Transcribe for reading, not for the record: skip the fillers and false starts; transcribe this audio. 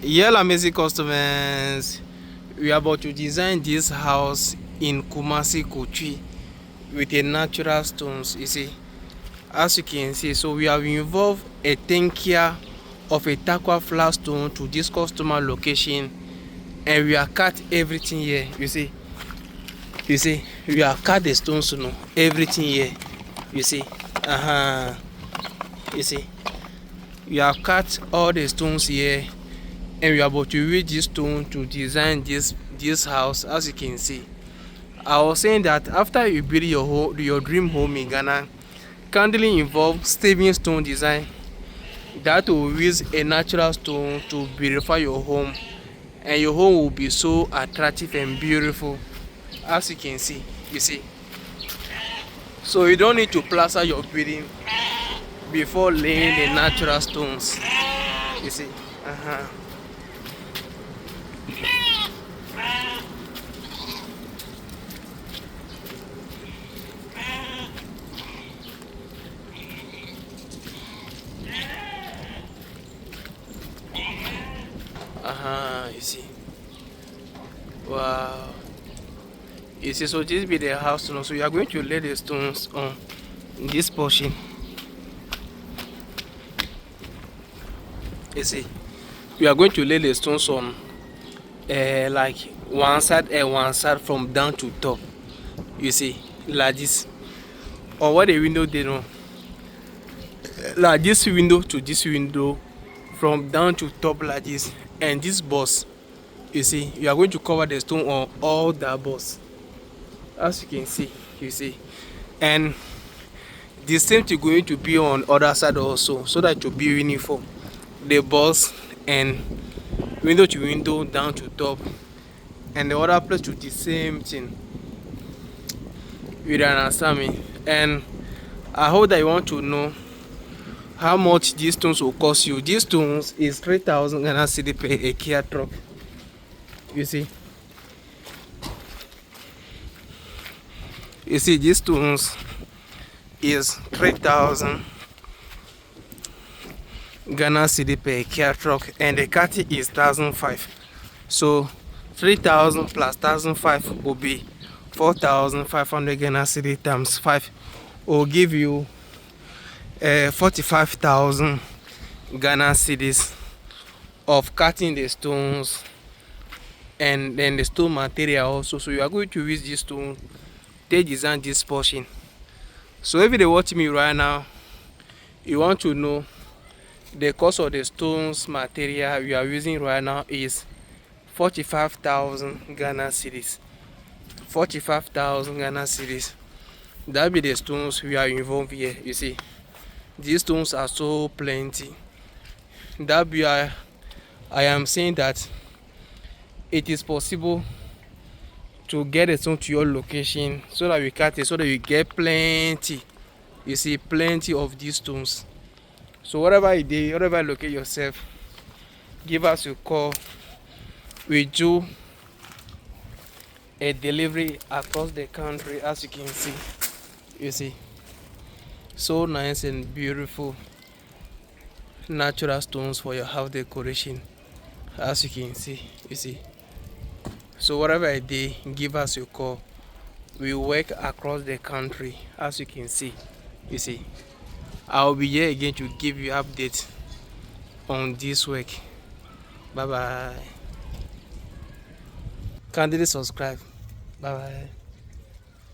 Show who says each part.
Speaker 1: Hello, amazing customers. We are about to design this house in Kumasi, Kotwi with a natural stones. You see, as you can see, so we have involved a tenkia of a takwa flat stone to this customer location, and we have cut everything here. You see, we have cut the stones, everything here. You see, you see, we have cut all the stones here. And we are about to use this stone to design this house. As you can see, I was saying that after you build your dream home in Ghana, kindly involve steven stone design. That will use a natural stone to beautify your home, and your home will be so attractive and beautiful. As you can see, you see, so you don't need to plaster your building before laying the natural stones. You see, you see, wow, you see. So this be the house now. So you are going to lay the stones on this portion. You see, we are going to lay the stones on like one side and one side from down to top. You see, like this. Or what the window they know, like this window to this window, from down to top like this. And this boss, you see, you are going to cover the stone on all that boss, as you can see. You see, and the same thing going to be on other side also, so that it will be uniform. The boss and window to window, down to top, and the other place to the same thing. You understand me? And I hope that you want to know how much these stones will cost you. These stones is 3,000 Ghana cedi per a Kia truck. You see, these stones is 3,000 Ghana cedi per Kia truck, and the cutting is 1,500. So 3,000 plus 1,500 will be 4,500 Ghana cedi times 5 will give you 45,000 Ghana cedis of cutting the stones and then the stone material also. So you are going to use this stone to design this portion. So if you watch me right now, you want to know the cost of the stones material we are using right now is 45,000 Ghana cedis. 45,000 Ghana cedis. That be the stones we are involved here. You see, these stones are so plenty. That be I am saying that it is possible to get a stone to your location, so that we cut it, so that you get plenty. You see, plenty of these stones. So whatever you do, whatever you locate yourself, give us a call. We do a delivery across the country, as you can see. You see, so nice and beautiful natural stones for your house decoration, as you can see. You see, so whatever I do, give us a call. We work across the country, as you can see. You see, I'll be here again to give you updates on this work. Bye bye. Kindly subscribe. Bye bye.